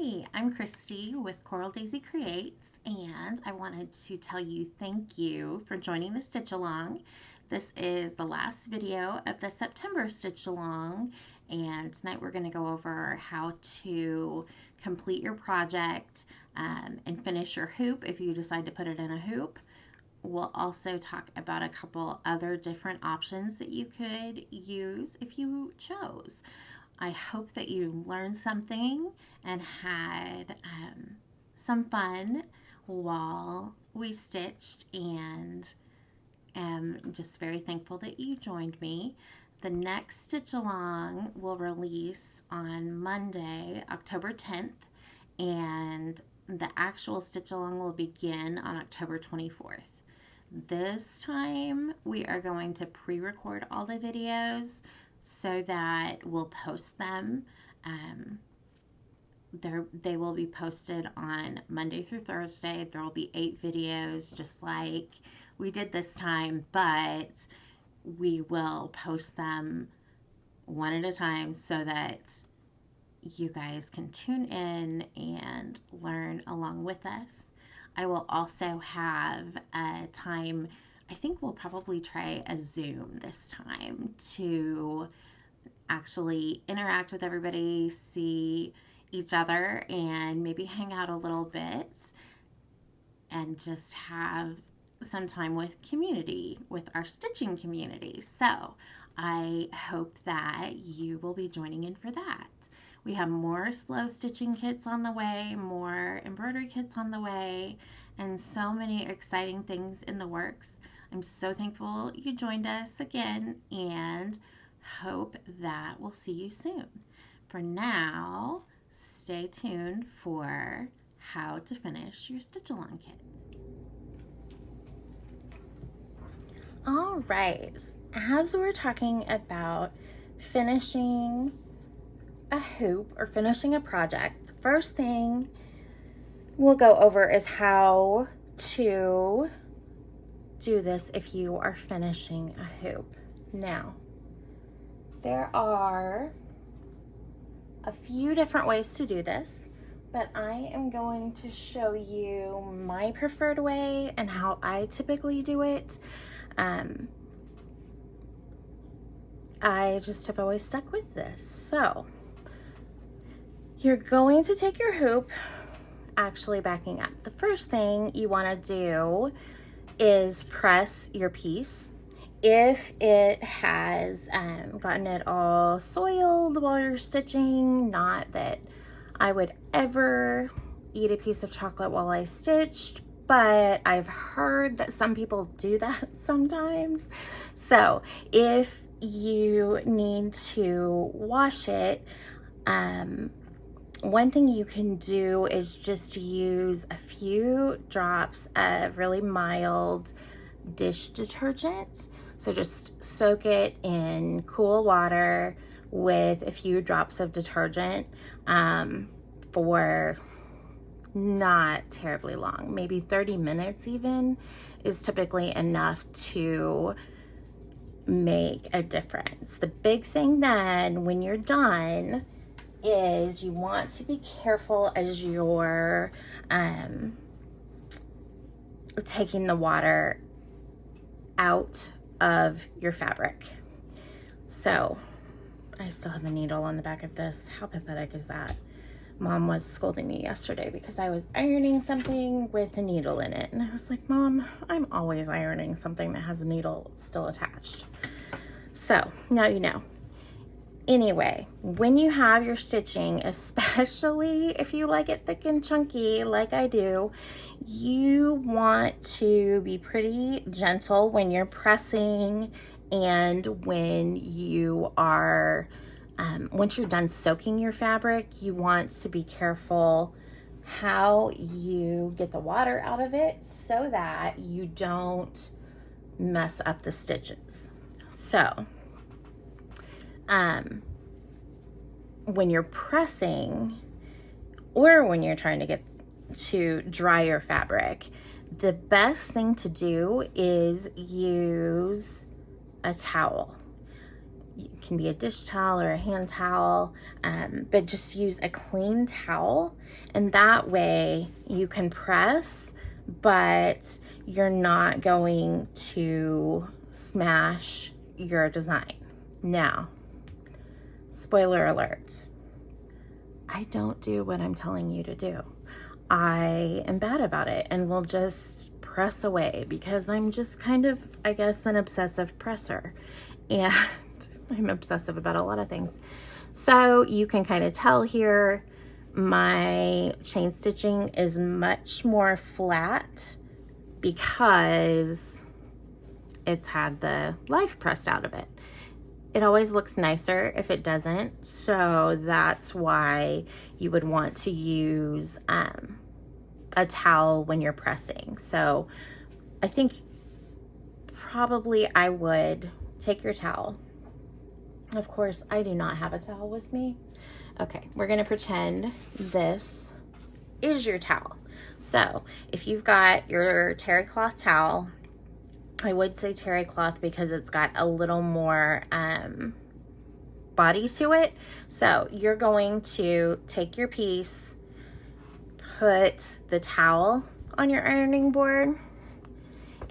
Hi, I'm Christy with Coral Daisy Creates, and I wanted to tell you thank you for joining the Stitch Along. This is the last video of the September Stitch Along, and tonight we're going to go over how to complete your project and finish your hoop if you decide to put it in a hoop. We'll also talk about a couple other different options that you could use if you chose. I hope that you learned something and had some fun while we stitched, and am just very thankful that you joined me. The next Stitch Along will release on Monday, October 10th, and the actual Stitch Along will begin on October 24th. This time we are going to pre-record all the videos so that we'll post them. They will be posted on Monday through Thursday. There will be 8 videos just like we did this time, but we will post them one at a time so that you guys can tune in and learn along with us. I will also have a time, I think we'll probably try a Zoom this time to actually interact with everybody, see each other, and maybe hang out a little bit and just have some time with community, with our stitching community. So I hope that you will be joining in for that. We have more slow stitching kits on the way, more embroidery kits on the way, and so many exciting things in the works. I'm so thankful you joined us again and hope that we'll see you soon. For now, stay tuned for how to finish your stitch along kit. All right, as we're talking about finishing a hoop or finishing a project, the first thing we'll go over is how to do this if you are finishing a hoop. Now, there are a few different ways to do this, but I am going to show you my preferred way and how I typically do it. I just have always stuck with this. So you're going to take your hoop, actually backing up. The first thing you want to do is press your piece. If it has gotten it all soiled while you're stitching, not that I would ever eat a piece of chocolate while I stitched, but I've heard that some people do that sometimes. So if you need to wash it, one thing you can do is just use a few drops of really mild dish detergent. So just soak it in cool water with a few drops of detergent for not terribly long, maybe 30 minutes even is typically enough to make a difference. The big thing then when you're done is you want to be careful as you're taking the water out of your fabric. So I still have a needle on the back of this. How pathetic is that? Mom was scolding me yesterday because I was ironing something with a needle in it. And I was like, Mom, I'm always ironing something that has a needle still attached. So now you know. Anyway, when you have your stitching, especially if you like it thick and chunky like I do, you want to be pretty gentle when you're pressing and when you are, once you're done soaking your fabric, you want to be careful how you get the water out of it so that you don't mess up the stitches. So, when you're pressing or when you're trying to get to dry your fabric, the best thing to do is use a towel. It can be a dish towel or a hand towel, but just use a clean towel, and that way you can press, but you're not going to smash your design. Now, spoiler alert, I don't do what I'm telling you to do. I am bad about it and will just press away because I'm just kind of, I guess, an obsessive presser. And I'm obsessive about a lot of things. So you can kind of tell here, my chain stitching is much more flat because it's had the life pressed out of it. It always looks nicer if it doesn't, so that's why you would want to use a towel when you're pressing. So I think probably I would take your towel. Of course, I do not have a towel with me. Okay, we're gonna pretend this is your towel. So if you've got your terry cloth towel, I would say terry cloth because it's got a little more body to it. So you're going to take your piece, put the towel on your ironing board,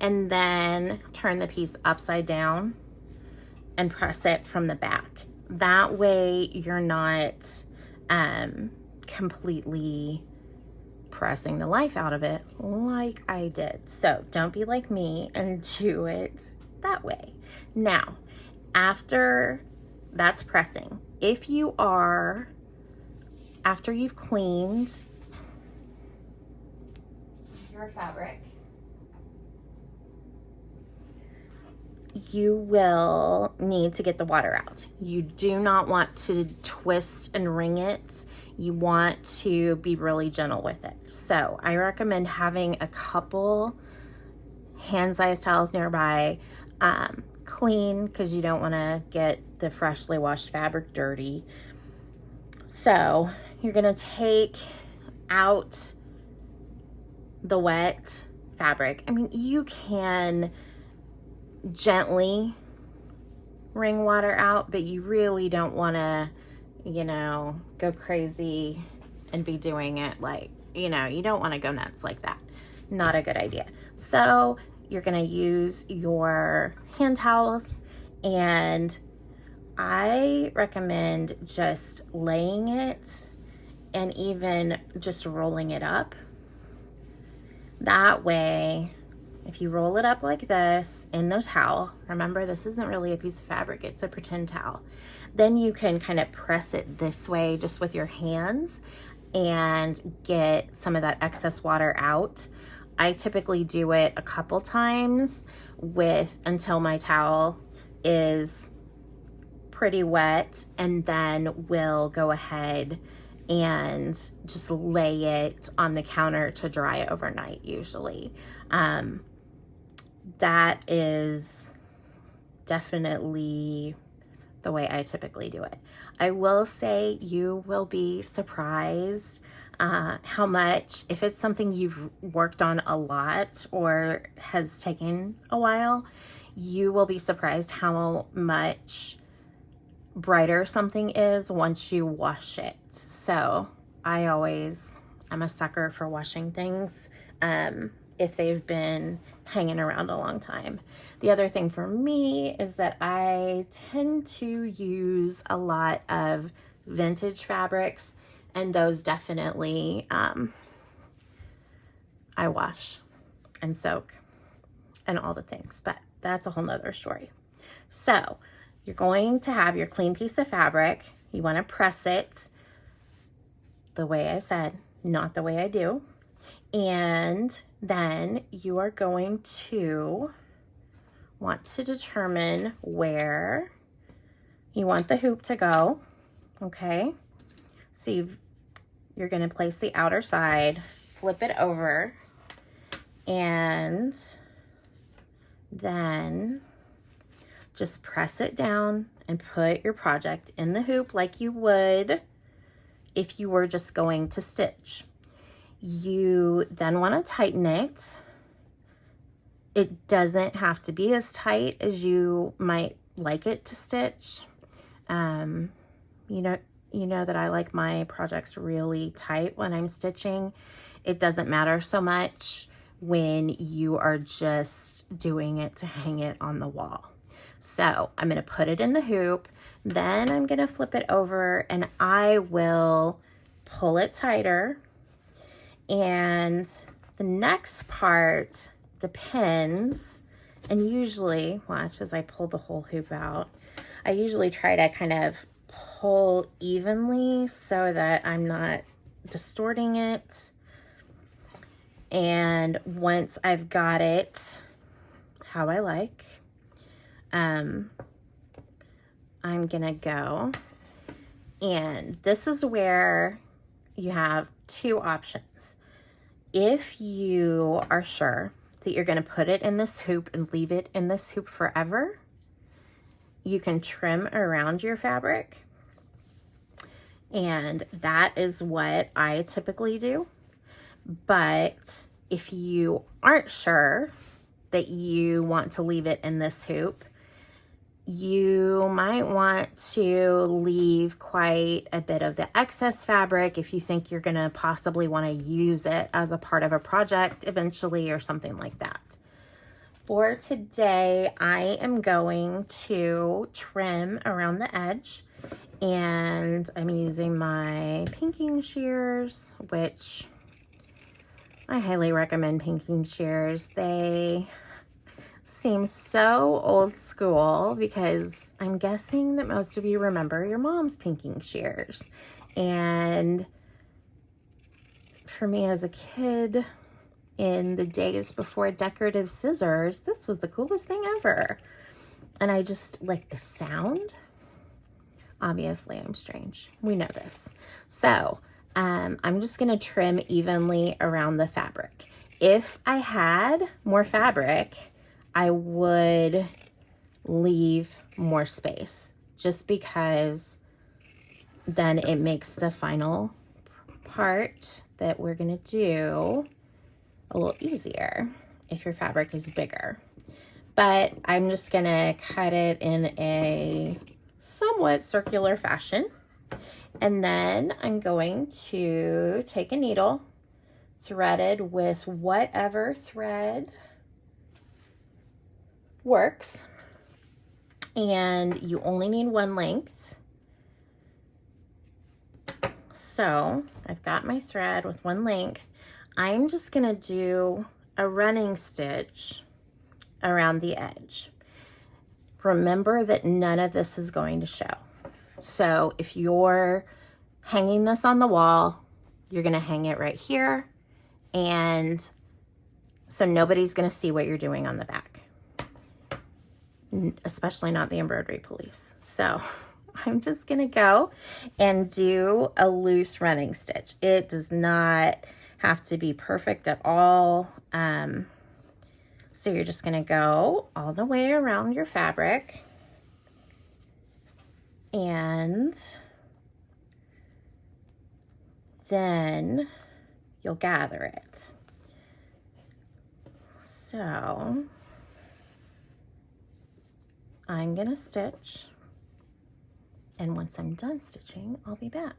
and then turn the piece upside down and press it from the back. That way you're not completely pressing the life out of it like I did. So don't be like me and do it that way. Now, after that's pressing, if you are, after you've cleaned your fabric, you will need to get the water out. You do not want to twist and wring it. You want to be really gentle with it. So I recommend having a couple hand-sized towels nearby, clean, because you don't want to get the freshly washed fabric dirty. So you're going to take out the wet fabric. I mean, you can gently wring water out, but you really don't want to, you know, go crazy and be doing it like, you know, you don't want to go nuts like that. Not a good idea. So you're going to use your hand towels, and I recommend just laying it and even just rolling it up. That way, if you roll it up like this in the towel, remember this isn't really a piece of fabric, it's a pretend towel. Then you can kind of press it this way just with your hands and get some of that excess water out. I typically do it a couple times until my towel is pretty wet, and then we'll go ahead and just lay it on the counter to dry overnight usually. That is definitely the way I typically do it. I will say you will be surprised how much, if it's something you've worked on a lot or has taken a while, you will be surprised how much brighter something is once you wash it. So I'm a sucker for washing things if they've been hanging around a long time. The other thing for me is that I tend to use a lot of vintage fabrics, and those definitely I wash and soak and all the things, but that's a whole nother story. So you're going to have your clean piece of fabric. You want to press it the way I said, not the way I do. And then you are going to want to determine where you want the hoop to go. Okay, so you're going to place the outer side, flip it over, and then just press it down and put your project in the hoop like you would if you were just going to stitch. You then want to tighten it. It doesn't have to be as tight as you might like it to stitch. You know, that I like my projects really tight when I'm stitching. It doesn't matter so much when you are just doing it to hang it on the wall. So I'm going to put it in the hoop, then I'm going to flip it over and I will pull it tighter. And the next part depends, and usually, watch as I pull the whole hoop out, I usually try to kind of pull evenly so that I'm not distorting it. And once I've got it how I like, I'm gonna go, and this is where you have two options. If you are sure that you're gonna put it in this hoop and leave it in this hoop forever, you can trim around your fabric, and that is what I typically do. But if you aren't sure that you want to leave it in this hoop, you might want to leave quite a bit of the excess fabric if you think you're going to possibly want to use it as a part of a project eventually or something like that. For today, I am going to trim around the edge, and I'm using my pinking shears, which I highly recommend pinking shears. They seem so old school because I'm guessing that most of you remember your mom's pinking shears. And for me as a kid, in the days before decorative scissors, this was the coolest thing ever. And I just like the sound. Obviously, I'm strange. We know this. So I'm just going to trim evenly around the fabric. If I had more fabric, I would leave more space just because then it makes the final part that we're going to do a little easier if your fabric is bigger. But I'm just going to cut it in a somewhat circular fashion. And then I'm going to take a needle threaded with whatever thread works. And you only need one length. So I've got my thread with one length. I'm just going to do a running stitch around the edge. Remember that none of this is going to show. So if you're hanging this on the wall, you're going to hang it right here. And so nobody's going to see what you're doing on the back, especially not the embroidery police. So I'm just going to go and do a loose running stitch. It does not have to be perfect at all. So you're just going to go all the way around your fabric, and then you'll gather it. So I'm going to stitch, and once I'm done stitching, I'll be back.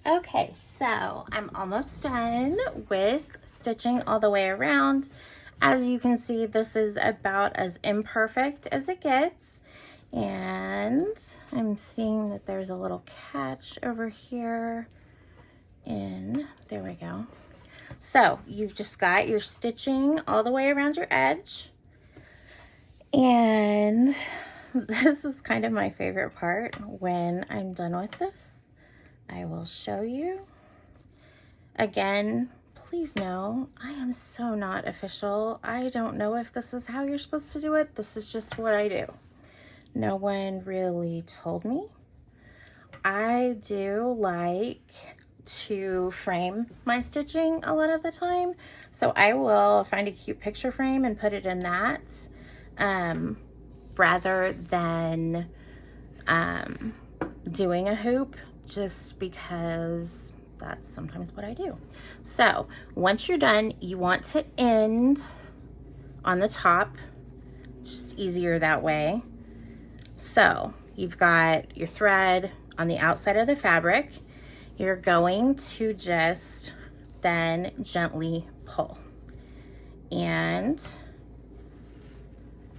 Okay, so I'm almost done with stitching all the way around. As you can see, this is about as imperfect as it gets. And I'm seeing that there's a little catch over here. And there we go. So you've just got your stitching all the way around your edge. And this is kind of my favorite part. When I'm done with this, I will show you. Again, please know, I am so not official. I don't know if this is how you're supposed to do it. This is just what I do. No one really told me. I do like to frame my stitching a lot of the time. So I will find a cute picture frame and put it in that, rather than doing a hoop, just because that's sometimes what I do. So once you're done, you want to end on the top. It's just easier that way. So you've got your thread on the outside of the fabric. You're going to just then gently pull. And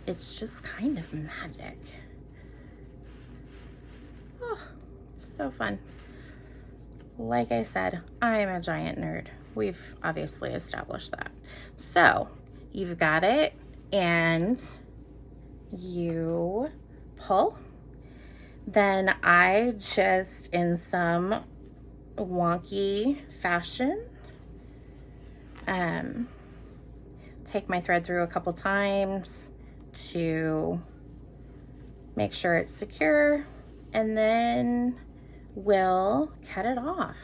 it's just kind of magic. Oh, it's so fun. Like I said, I'm a giant nerd. We've obviously established that. So you've got it and you pull. Then I just, in some wonky fashion, take my thread through a couple times to make sure it's secure, and then we'll cut it off.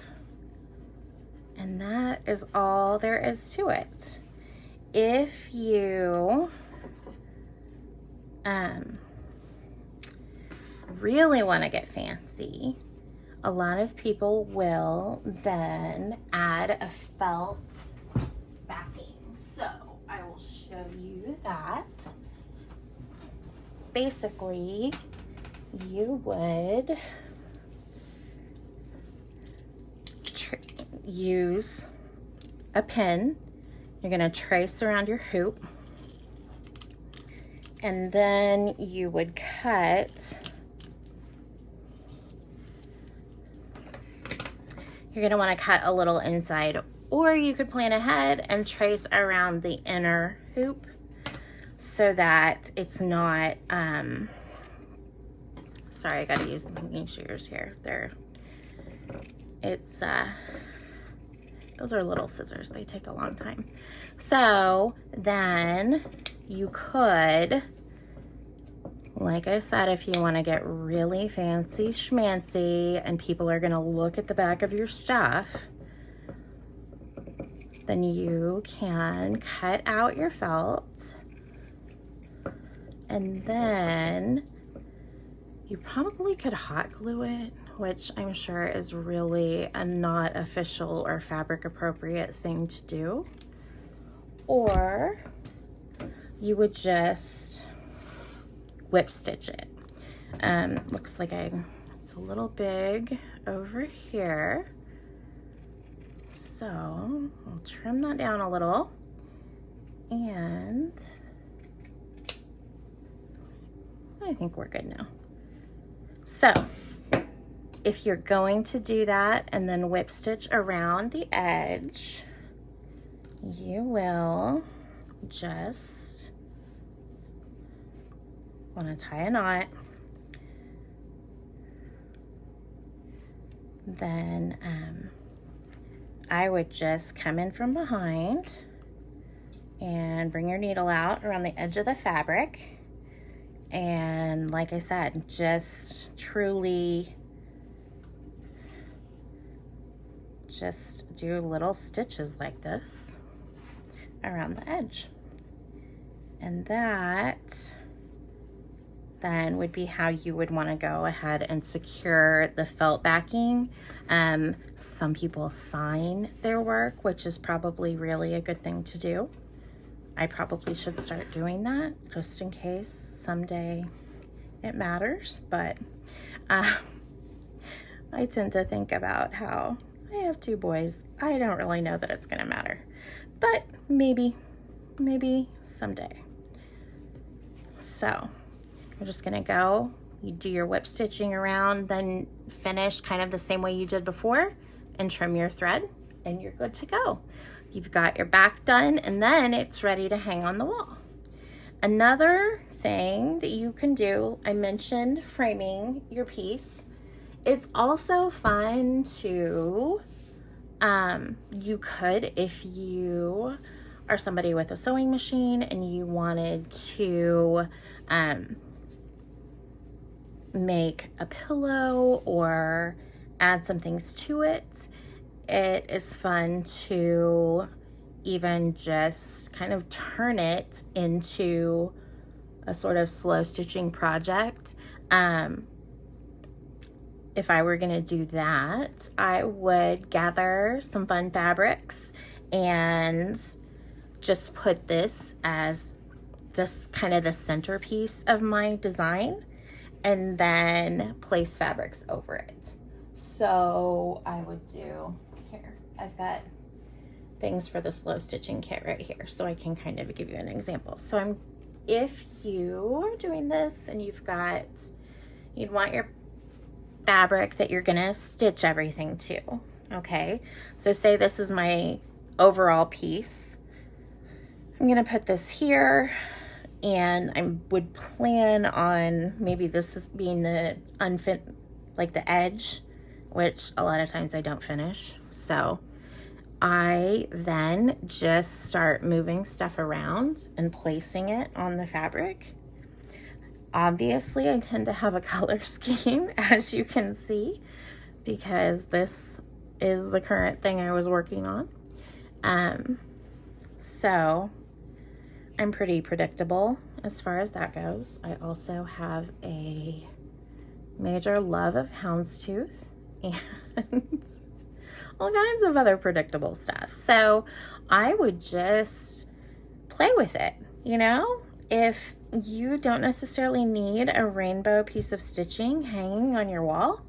And that is all there is to it. If you really want to get fancy, a lot of people will then add a felt backing. So I will show you that. Basically, you would use a pin. You're going to trace around your hoop, and then you would cut. You're going to want to cut a little inside, or you could plan ahead and trace around the inner hoop so that it's not, sorry, I got to use the pinking shears here. Those are little scissors. They take a long time. So then you could, like I said, if you want to get really fancy schmancy and people are going to look at the back of your stuff, then you can cut out your felt, and then you probably could hot glue it, which I'm sure is really a not official or fabric appropriate thing to do. Or you would just whip stitch it. Looks like it's a little big over here. So I'll trim that down a little, and I think we're good now. So if you're going to do that and then whip stitch around the edge, you will just want to tie a knot. Then I would just come in from behind and bring your needle out around the edge of the fabric. And like I said, just truly just do little stitches like this around the edge. And that then would be how you would want to go ahead and secure the felt backing. Some people sign their work, which is probably really a good thing to do. I probably should start doing that just in case someday it matters, but I tend to think about how I have 2 boys. I don't really know that it's gonna matter, but maybe someday. So we're just gonna go, you do your whip stitching around, then finish kind of the same way you did before and trim your thread, and you're good to go. You've got your back done, and then it's ready to hang on the wall. Another thing that you can do, I mentioned framing your piece. It's also fun to, you could, if you are somebody with a sewing machine and you wanted to make a pillow or add some things to it, it is fun to even just kind of turn it into a sort of slow stitching project. if I were gonna do that, I would gather some fun fabrics and just put this as this kind of the centerpiece of my design, and then place fabrics over it. So I would do, here, I've got things for the slow stitching kit right here, so I can kind of give you an example. So if you are doing this and you'd want your fabric that you're gonna stitch everything to, okay? So say this is my overall piece. I'm gonna put this here, and I would plan on maybe this is being the like the edge, which a lot of times I don't finish. So I then just start moving stuff around and placing it on the fabric. Obviously, I tend to have a color scheme, as you can see, because this is the current thing I was working on. So I'm pretty predictable as far as that goes. I also have a major love of houndstooth and all kinds of other predictable stuff. So I would just play with it, you know? If you don't necessarily need a rainbow piece of stitching hanging on your wall,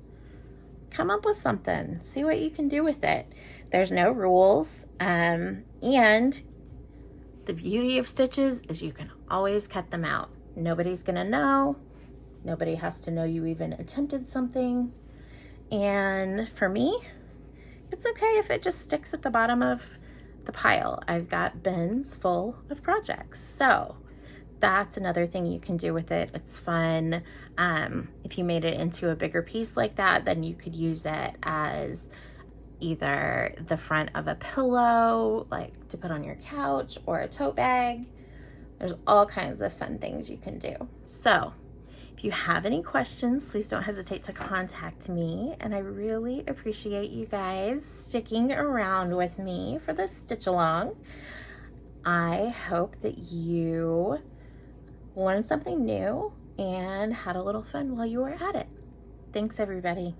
come up with something. See what you can do with it. There's no rules. And the beauty of stitches is you can always cut them out. Nobody's gonna know. Nobody has to know you even attempted something. And for me, it's okay if it just sticks at the bottom of the pile. I've got bins full of projects. So that's another thing you can do with it. It's fun. If you made it into a bigger piece like that, then you could use it as either the front of a pillow, like to put on your couch, or a tote bag. There's all kinds of fun things you can do. So if you have any questions, please don't hesitate to contact me. And I really appreciate you guys sticking around with me for this stitch along. I hope that you learned something new and had a little fun while you were at it. Thanks, everybody.